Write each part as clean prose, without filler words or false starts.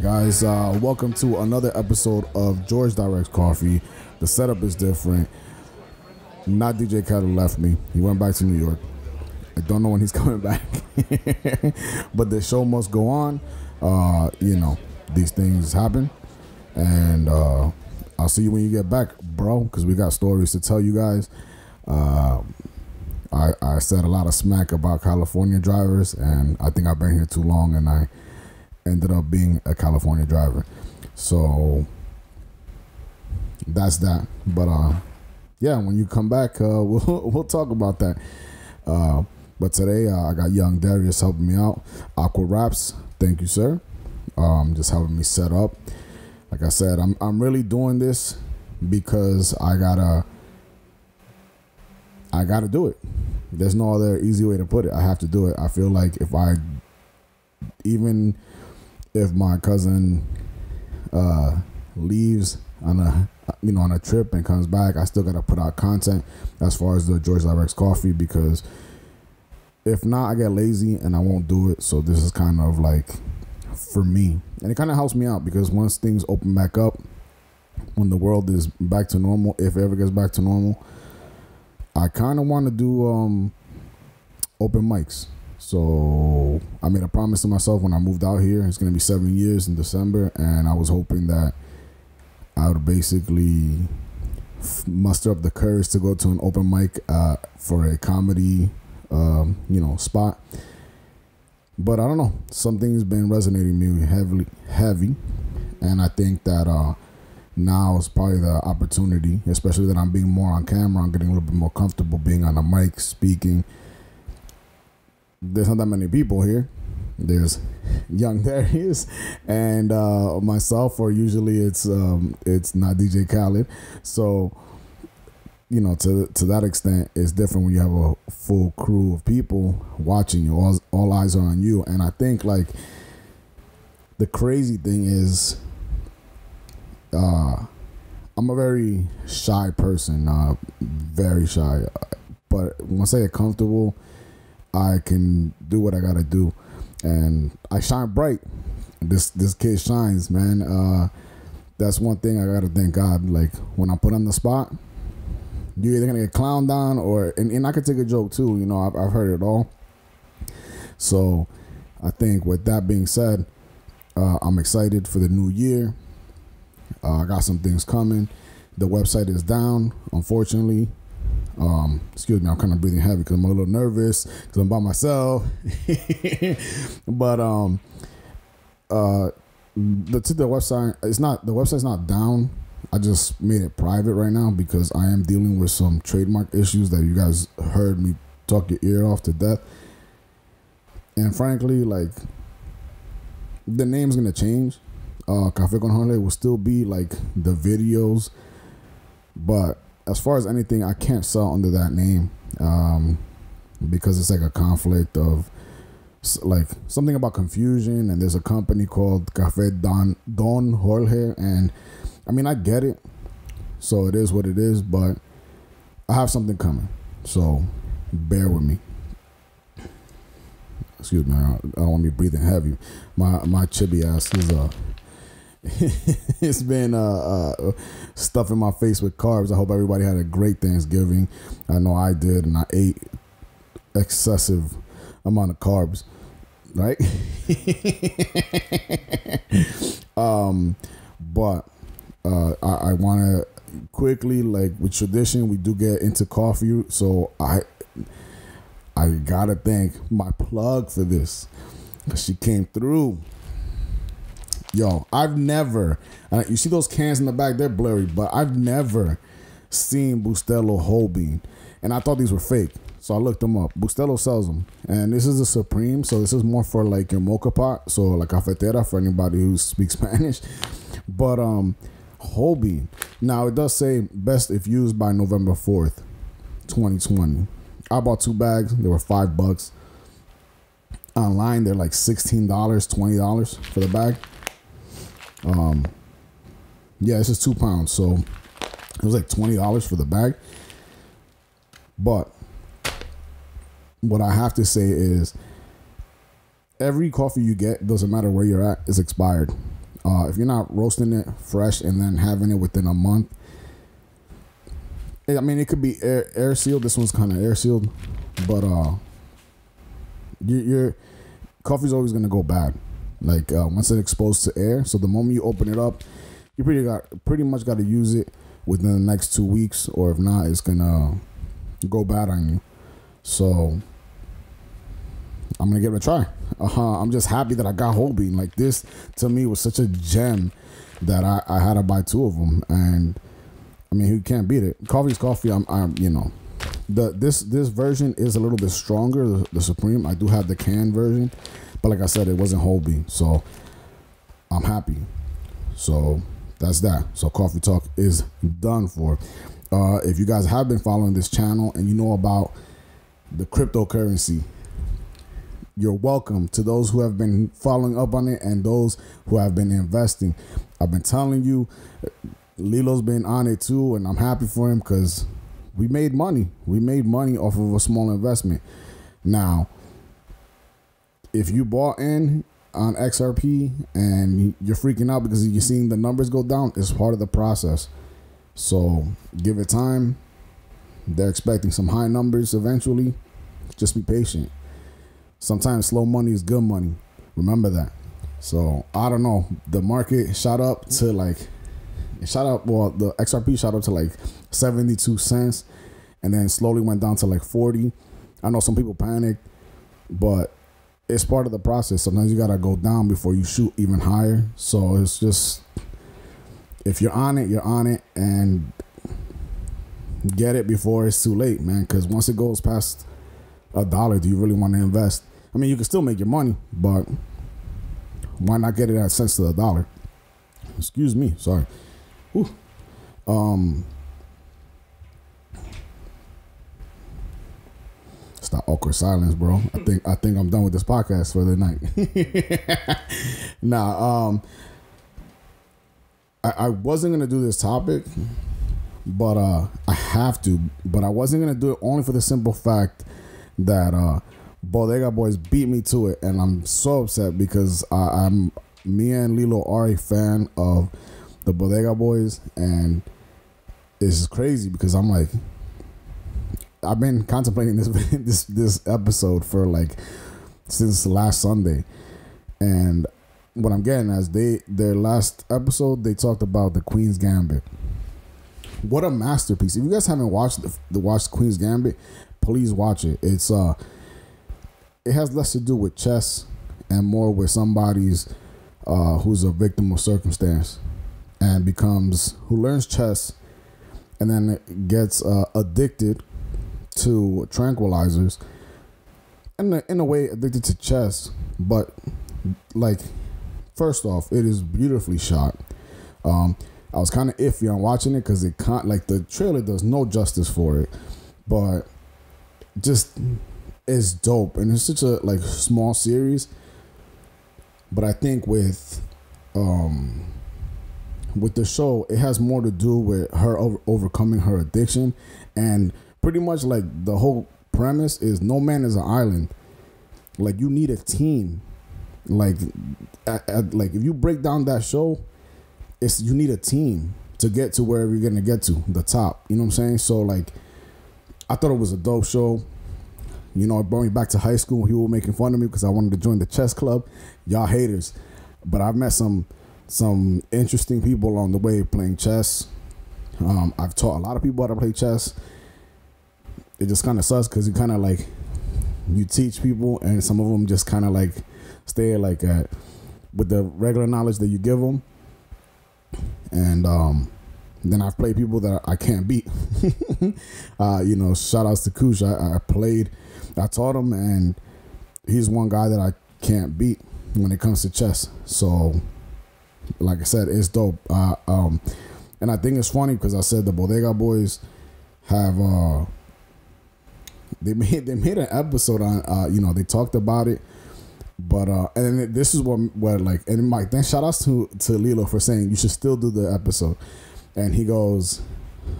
guys, welcome to another episode of George Directs Coffee. The setup is different. Not DJ Khaled left me. He went back to New York. I don't know when he's coming back. But the show must go on. These things happen. And I'll see you when you get back, bro, because we got stories to tell you guys. I said a lot of smack about California drivers, and I think I've been here too long, and I ended up being a California driver. So that's that. But yeah, when you come back, we'll talk about that. But today I got young Darius helping me out. Aqua Raps, thank you, sir. Just helping me set up. Like I said, I'm really doing this because I gotta do it. There's no other easy way to put it. I have to do it. I feel like even if my cousin leaves on a trip and comes back, I still gotta put out content as far as the George Directs Coffee, because if not, I get lazy and I won't do it. So this is kind of like for me, and it kind of helps me out, because once things open back up, when the world is back to normal, if it ever gets back to normal, I kind of want to do open mics. So I made a promise to myself when I moved out here. It's going to be 7 years in December, and I was hoping that I would basically muster up the courage to go to an open mic for a comedy spot. But I don't know, something's been resonating me heavy, and I think that now is probably the opportunity, especially that I'm being more on camera. I'm getting a little bit more comfortable being on the mic, speaking. There's not that many people here. There's young Darius and myself, or usually it's not DJ Khaled. So, to that extent, it's different when you have a full crew of people watching you. All eyes are on you. And I think, like, the crazy thing is, I'm a very shy person, very shy. But once I get comfortable, I can do what I gotta do, and I shine bright. This kid shines, man. That's one thing I gotta thank God. Like, when I put on the spot, you're either gonna get clowned on, and I could take a joke too. I've heard it all. So I think with that being said, I'm excited for the new year. I got some things coming. The website is down, unfortunately. Excuse me, I'm kind of breathing heavy because I'm a little nervous because I'm by myself. But the website's not down. I just made it private right now because I am dealing with some trademark issues that you guys heard me talk your ear off to death. And frankly, like, the name's gonna change. Cafe con Jorge will still be like the videos, but as far as anything, I can't sell under that name because it's like a conflict of like something about confusion. And there's a company called Cafe Don Jorge, and I mean, I get it, so it is what it is, but I have something coming, so bear with me. Excuse me, I don't want me breathing heavy. My chibi ass is it's been stuffing my face with carbs. I hope everybody had a great Thanksgiving. I know I did, and I ate excessive amount of carbs, right? But I want to quickly, like with tradition, we do get into coffee, so I gotta thank my plug for this, because she came through. Yo, I've never, you see those cans in the back, they're blurry, but I've never seen Bustelo whole bean, and I thought these were fake, so I looked them up. Bustelo sells them, and this is a Supreme, so this is more for like your mocha pot, so like cafetera for anybody who speaks Spanish. But whole bean. Now it does say best if used by November 4th, 2020. I bought 2 bags. They were $5. Online, they're like $16, $20 for the bag. Yeah, this is 2 pounds, so it was like $20 for the bag. But what I have to say is, every coffee you get, doesn't matter where you're at, is expired. If you're not roasting it fresh and then having it within a month, I mean, it could be air sealed. This one's kind of air sealed, but your coffee's always gonna go bad. Like once it's exposed to air. So the moment you open it up, you pretty much got to use it within the next 2 weeks, or if not, it's gonna go bad on you. So I'm gonna give it a try. I'm just happy that I got whole bean. Like, this to me was such a gem that I had to buy 2 of them, and I mean, who can't beat it? Coffee's coffee. I'm you know, this version is a little bit stronger. The Supreme. I do have the canned version, but like I said, it wasn't whole bean, so I'm happy. So that's that. So Coffee Talk is done for. If you guys have been following this channel and you know about the cryptocurrency, you're welcome. To those who have been following up on it and those who have been investing, I've been telling you, Lilo's been on it too, and I'm happy for him because we made money. We made money off of a small investment. Now, if you bought in on XRP and you're freaking out because you're seeing the numbers go down, it's part of the process. So give it time. They're expecting some high numbers eventually. Just be patient. Sometimes slow money is good money. Remember that. So I don't know. The market shot up to like, well, the XRP shot up to like 72 cents and then slowly went down to like 40. I know some people panicked, but it's part of the process. Sometimes you gotta go down before you shoot even higher. So it's just, if you're on it, you're on it, and get it before it's too late, man. Because once it goes past $1, do you really want to invest? I mean, you can still make your money, but why not get it at cents to the dollar? Excuse me, sorry. Whew. It's that awkward silence, bro. I think I'm done with this podcast for the night. Nah, I wasn't gonna do this topic, but I have to. But I wasn't gonna do it only for the simple fact that Bodega Boys beat me to it, and I'm so upset because me and Lilo are a fan of the Bodega Boys, and it's crazy because I'm like, I've been contemplating this episode for like since last Sunday, and what I'm getting as their last episode, they talked about the Queen's Gambit. What a masterpiece! If you guys haven't watched watched Queen's Gambit, please watch it. It's it has less to do with chess and more with somebody's who's a victim of circumstance and who learns chess and then gets addicted to tranquilizers, and in a way addicted to chess. But like, first off, it is beautifully shot. I was kind of iffy on watching it because the trailer does no justice for it, but just it's dope, and it's such a like small series. But I think with the show, it has more to do with her overcoming her addiction, and pretty much like the whole premise is no man is an island. Like, you need a team. Like, like if you break down that show, you need a team to get to wherever you're gonna get to, the top. You know what I'm saying? So like, I thought it was a dope show. You know, it brought me back to high school. People were making fun of me because I wanted to join the chess club. Y'all haters. But I've met some interesting people on the way playing chess. I've taught a lot of people how to play chess. It just kind of sucks because you kind of like, you teach people and some of them just kind of like stay like with the regular knowledge that you give them. And then I've played people that I can't beat. You know, shout outs to Kush. I taught him, and he's one guy that I can't beat when it comes to chess. So like I said, it's dope. And I think it's funny because I said the Bodega Boys have they made an episode on you know, they talked about it, but and this is what like, and Mike, then shout outs to Lilo for saying you should still do the episode. And he goes,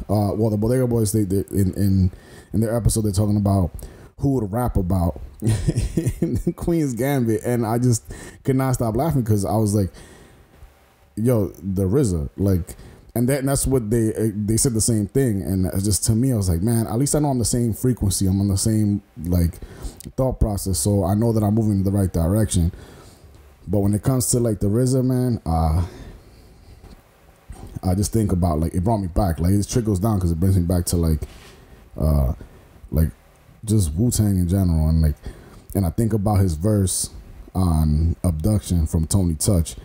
well, the Bodega Boys, they in their episode, they're talking about who would rap about in Queen's Gambit, and I just could not stop laughing because I was like, yo, the RZA, like, and that's what they said the same thing, and it's just to me, I was like, man, at least I know I'm the same frequency, I'm on the same like thought process, so I know that I'm moving in the right direction. But when it comes to like the RZA, man, I just think about like it brought me back, like it trickles down because it brings me back to like just Wu-Tang in general, and I think about his verse on Abduction from Tony Touch,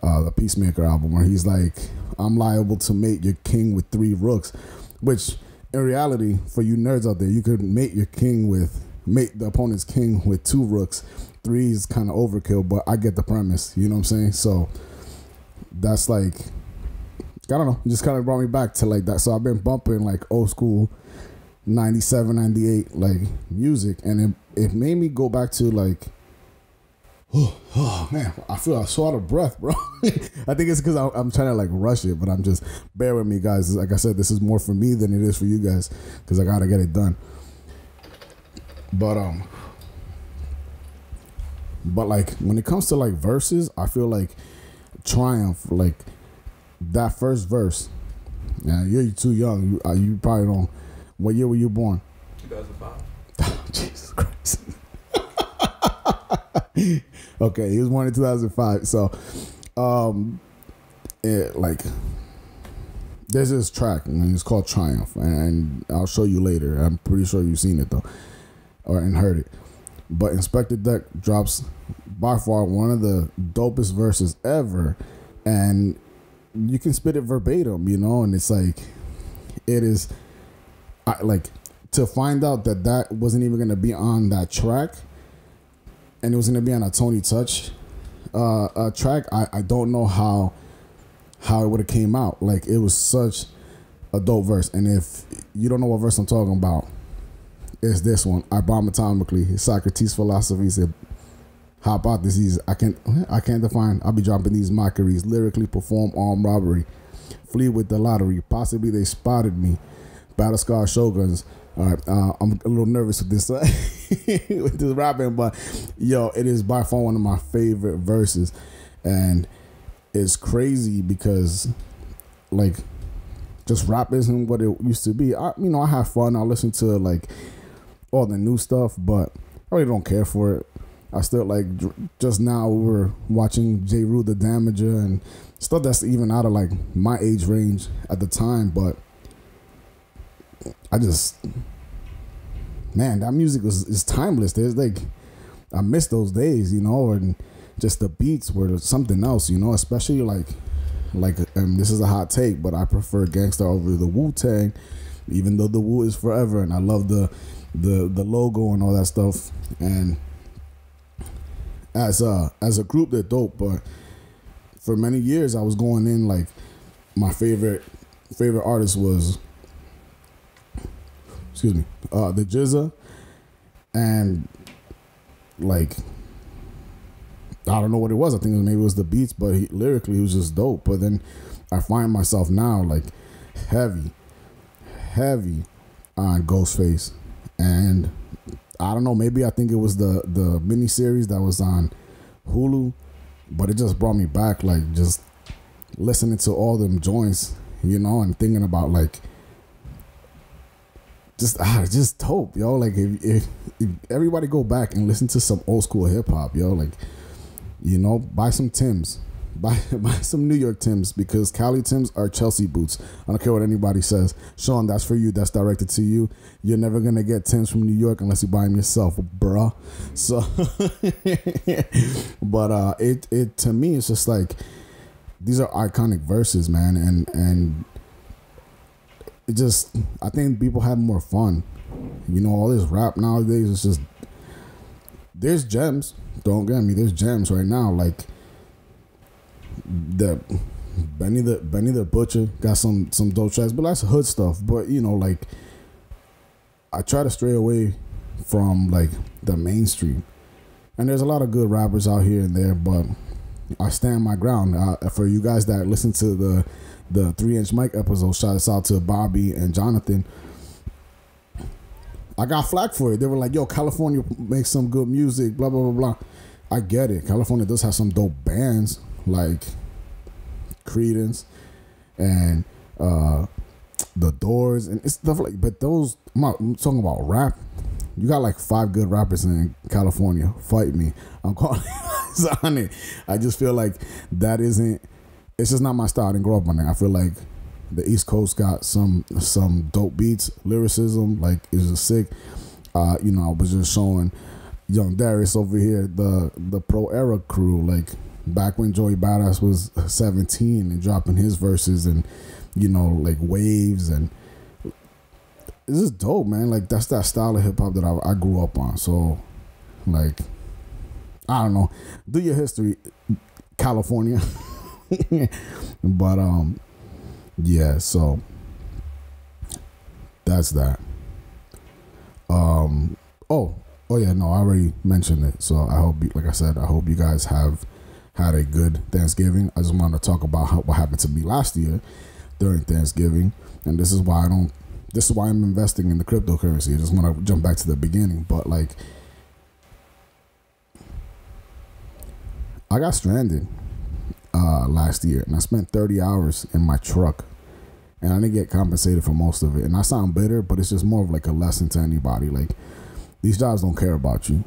the Peacemaker album, where he's like, I'm liable to mate your king with 3 rooks, which in reality, for you nerds out there, you could mate the opponent's king with 2 rooks. 3 is kind of overkill, but I get the premise, you know what I'm saying? So that's like, I don't know, it just kind of brought me back to like that. So I've been bumping like old school 97, 98 like music, and it made me go back to like, oh man, I feel so out of breath, bro. I think it's because I'm trying to like rush it, but I'm just, bear with me, guys. Like I said, this is more for me than it is for you guys because I gotta get it done. But like when it comes to like verses, I feel like Triumph, like that first verse. Now you're too young. You probably don't. What year were you born? 2005. Jesus Christ. Okay, he was born in 2005. So, like, there's this track, and it's called Triumph, and I'll show you later. I'm pretty sure you've seen it though, and heard it. But Inspector Deck drops by far one of the dopest verses ever, and you can spit it verbatim, you know, and it's like, it is. Like, to find out that wasn't even going to be on that track and it was going to be on a Tony Touch track, I don't know how it would have came out. Like, it was such a dope verse. And if you don't know what verse I'm talking about, it's this one. I bomb atomically. Socrates' philosophy said, hypotheses I can't define. I'll be dropping these mockeries. Lyrically perform armed robbery. Flee with the lottery. Possibly they spotted me. Battle Scar Shoguns. All right, I'm a little nervous with this with this rapping, but yo, it is by far one of my favorite verses, and it's crazy because like just rap isn't what it used to be. I have fun. I listen to like all the new stuff, but I really don't care for it. I still like, just now we were watching J. Rue the Damager and stuff that's even out of like my age range at the time, but I just, man, that music is timeless. There's like, I miss those days, you know, and just the beats were something else, you know, especially like this is a hot take, but I prefer Gangsta over the Wu-Tang, even though the Wu is forever, and I love the logo and all that stuff. And as a group, they're dope, but for many years I was going in like my favorite artist was, the GZA, and like I don't know what it was. I think maybe it was the beats, but lyrically he was just dope. But then I find myself now like heavy on Ghostface, and I don't know, maybe I think it was the miniseries that was on Hulu, but it just brought me back, like just listening to all them joints, you know, and thinking about like just dope, yo. Like if everybody go back and listen to some old school hip hop, yo, like, you know, buy some Timbs, buy some New York Timbs, because Cali Timbs are Chelsea boots. I don't care what anybody says. Sean, that's for you. That's directed to you. You're never gonna get Timbs from New York unless you buy them yourself, bruh. So, but it to me, it's just like these are iconic verses, man, and it just, I think people have more fun. You know, all this rap nowadays, it's just, there's gems. Don't get me, there's gems right now. Like the Benny the Butcher got some dope tracks, but that's hood stuff. But you know, like I try to stray away from like the mainstream. And there's a lot of good rappers out here and there, but I stand my ground. For you guys that listen to the 3-inch mic episode, shout us out to Bobby and Jonathan. I got flack for it. They were like, yo, California makes some good music, blah, blah, blah, blah. I get it. California does have some dope bands. Like, Credence, and the Doors, and it's stuff like. But those, I'm talking about rap. You got like 5 good rappers in California. Fight me. I'm calling on it. I just feel like that isn't. It's just not my style. I didn't grow up on it. I feel like the East Coast got some dope beats, lyricism. Like it's just sick. I was just showing young Darius over here the Pro Era crew. Like back when Joey Badass was 17 and dropping his verses and like waves and. It's just dope, man. Like that's that style of hip hop that I grew up on. So, like, I don't know. Do your history, California. But yeah. So that's that. Oh yeah. No, I already mentioned it. So I hope, like I said, I hope you guys have had a good Thanksgiving. I just want to talk about what happened to me last year during Thanksgiving, and this is why I'm investing in the cryptocurrency. I just want to jump back to the beginning. But, like, I got stranded last year. And I spent 30 hours in my truck. And I didn't get compensated for most of it. And I sound bitter, but it's just more of, like, a lesson to anybody. Like, these jobs don't care about you.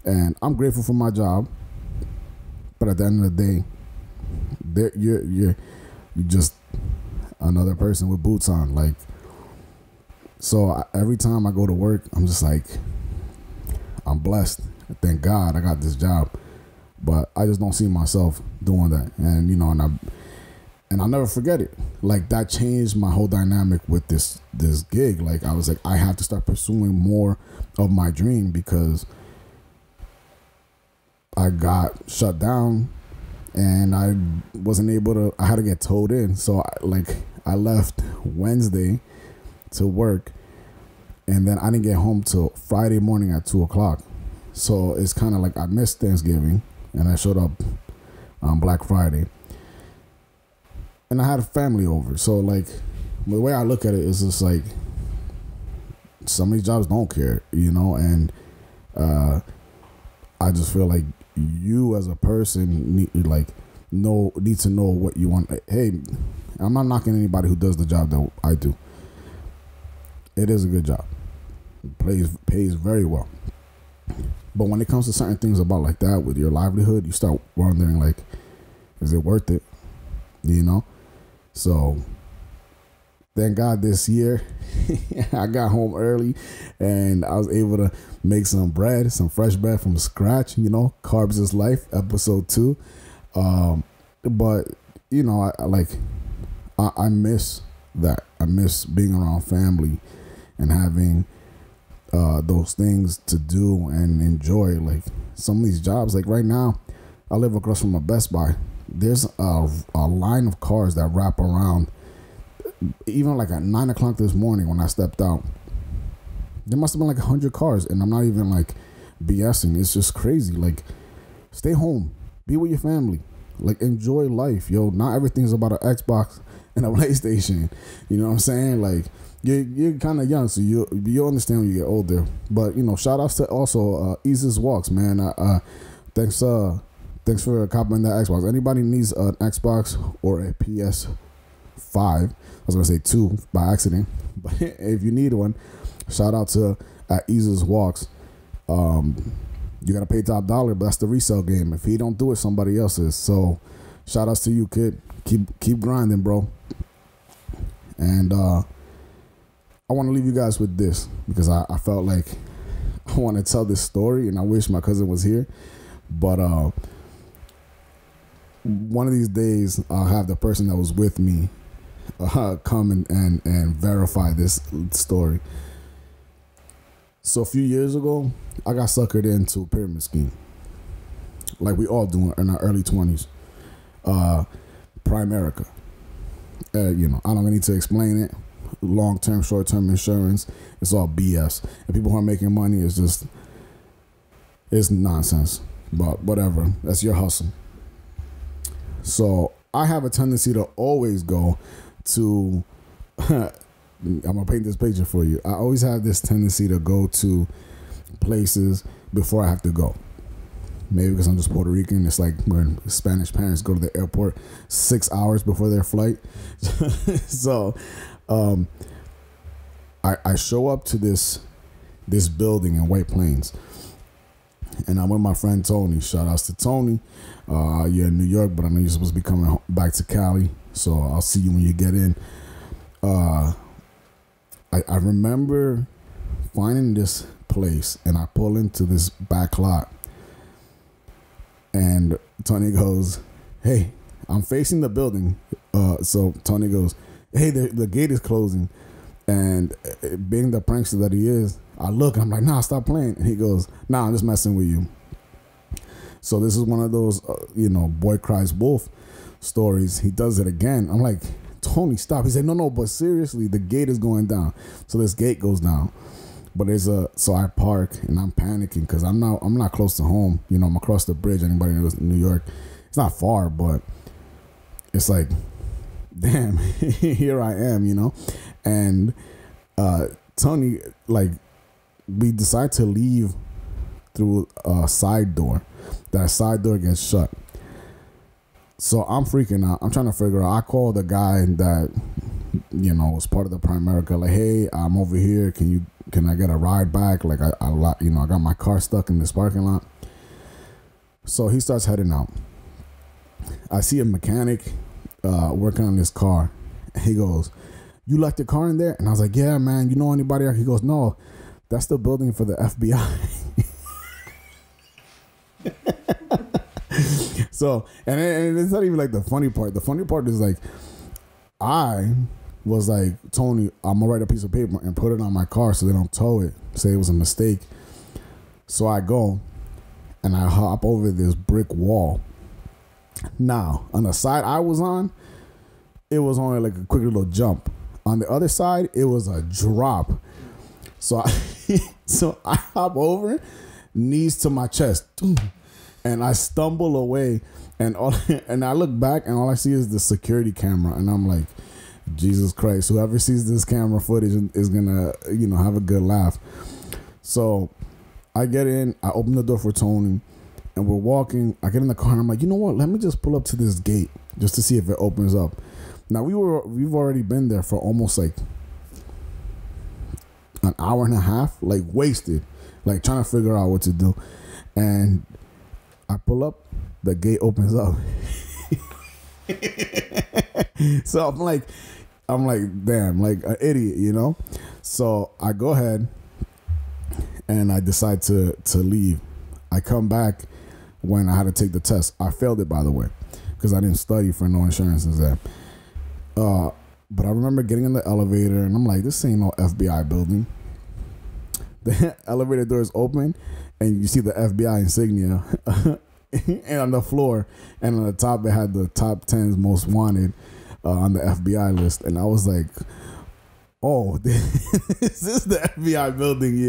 And I'm grateful for my job. But at the end of the day, you're just another person with boots on. Like, so every time I go to work, I'm just like, I'm blessed. Thank God I got this job. But I just don't see myself doing that. And, and I'll never forget it. Like, that changed my whole dynamic with this gig. Like, I was like, I have to start pursuing more of my dream because I got shut down and I wasn't able to, I had to get towed in. So, I left Wednesday to work, and then I didn't get home till Friday morning at 2:00. So it's kind of like I missed Thanksgiving, and I showed up on Black Friday, and I had a family over. So, like, the way I look at it is just like some of these jobs don't care, and I just feel like you as a person need to know what you want. Hey, I'm not knocking anybody who does the job that I do. It is a good job. It pays very well. But when it comes to certain things about like that with your livelihood, you start wondering, like, is it worth it? So thank God this year I got home early and I was able to make some bread, some fresh bread from scratch. Carbs is life, episode 2. But I miss that. I miss being around family and having those things to do and enjoy. Like, some of these jobs, like right now, I live across from a Best Buy. There's a line of cars that wrap around. Even like at 9:00 this morning when I stepped out, there must have been like 100 cars, and I'm not even like BSing. It's just crazy. Like, stay home, be with your family, like, enjoy life, yo. Not everything's about an Xbox and a PlayStation. You know what I'm saying? Like, you're kind of young, so you'll understand when you get older. But shout outs to also Eases Walks, man. Thanks for copying that Xbox. Anybody needs an Xbox or a PS5, I was gonna say 2 by accident, but if you need one, shout out to Eases Walks. You gotta pay top dollar, but that's the resale game. If he don't do it, somebody else is. So shout outs to you, kid. Keep grinding, bro. And I want to leave you guys with this because I felt like I want to tell this story, and I wish my cousin was here. But one of these days, I'll have the person that was with me come and verify this story. So a few years ago, I got suckered into a pyramid scheme, like we all do in our early 20s. Primerica. I don't need to explain it. Long-term, short-term insurance, it's all BS. And people who are making money, it's nonsense. But whatever, that's your hustle. So I have a tendency to always go to I'm gonna paint this picture for you. I always have this tendency to go to places before I have to go. maybe because I'm just Puerto Rican. It's like when Spanish parents go to the airport 6 hours before their flight. So I show up to this building in White Plains, and I'm with my friend Tony. Shout outs to Tony. You're in New York, but I know you're supposed to be coming back to Cali, so I'll see you when you get in. I remember finding this place, and I pull into this back lot, and Tony goes, "Hey, I'm facing the building." So Tony goes, "Hey, the gate is closing," and being the prankster that he is, I look, I'm like, "Nah, stop playing," and he goes, "Nah, I'm just messing with you." So this is one of those, boy cries wolf stories. He does it again. I'm like, "Tony, stop." He said, no, but seriously, the gate is going down. So this gate goes down. But so I park, and I'm panicking because I'm not close to home. I'm across the bridge. Anybody knows New York, it's not far, but it's like, damn, here I am, and Tony, like, we decide to leave through a side door. That side door gets shut. So I'm freaking out. I'm trying to figure out. I call the guy that, was part of the Primerica. Like, "Hey, I'm over here. Can I get a ride back? Like, I got my car stuck in this parking lot." So he starts heading out. I see a mechanic working on this car. He goes, "You left your car in there?" And I was like, "Yeah, man. You know anybody?" He goes, "No, that's the building for the FBI." So, and it's not even like the funny part. The funny part is, like, I was like, "Tony, I'm gonna write a piece of paper and put it on my car so they don't tow it. Say it was a mistake." So I go and I hop over this brick wall. Now, on the side I was on, it was only like a quick little jump. On the other side, it was a drop. So I hop over, knees to my chest, and I stumble away, and I look back, and all I see is the security camera, and I'm like, Jesus Christ, whoever sees this camera footage is gonna have a good laugh. So I get in, I open the door for Tony, and we're walking. I get in the car, and I'm like, you know what? Let me just pull up to this gate just to see if it opens up. Now we've already been there for almost like an hour and a half, like wasted, like trying to figure out what to do. And I pull up, the gate opens up. So I'm like, damn, like an idiot, So I go ahead and I decide to leave. I come back when I had to take the test. I failed it, by the way, because I didn't study for no insurance exam. But I remember getting in the elevator, and I'm like, this ain't no FBI building. The elevator doors open, and you see the FBI insignia and on the floor, and on the top it had the top 10 most wanted on the FBI list. And I was like, oh, this is the FBI building,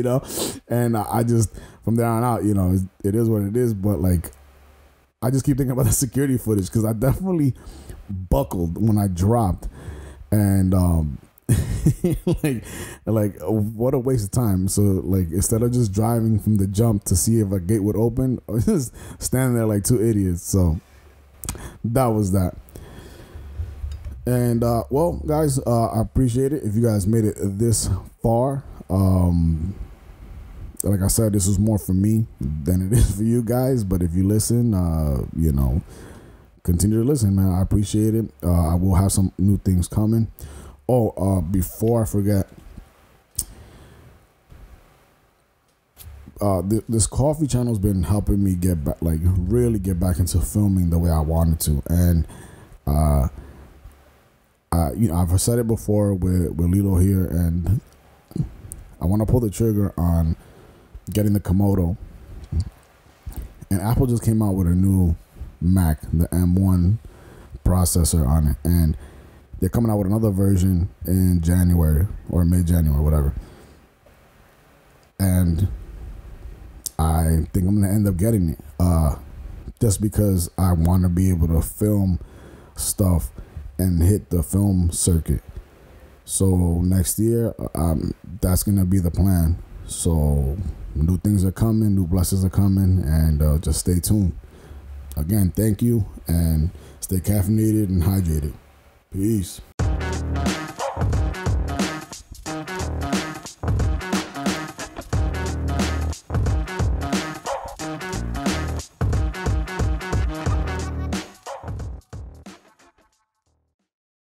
And I just, from there on out, it is what it is. But like, I just keep thinking about the security footage, because I definitely buckled when I dropped, and like what a waste of time. So like, instead of just driving from the jump to see if a gate would open, I was just standing there like two idiots. So that was that. And well, guys, I appreciate it if you guys made it this far. Like I said, this is more for me than it is for you guys, but if you listen, continue to listen, man. I appreciate it. I will have some new things coming. Oh, before I forget, this coffee channel's been helping me get back, like really get back into filming the way I wanted to. And I've said it before with Lilo here, and I want to pull the trigger on getting the Komodo. And Apple just came out with a new Mac, the M1 processor on it, and they're coming out with another version in January or mid-January, whatever. And I think I'm gonna end up getting it, just because I want to be able to film stuff and hit the film circuit. So next year, that's gonna be the plan. So New things are coming, new blessings are coming, and just stay tuned. Again, thank you, and stay caffeinated and hydrated. Peace.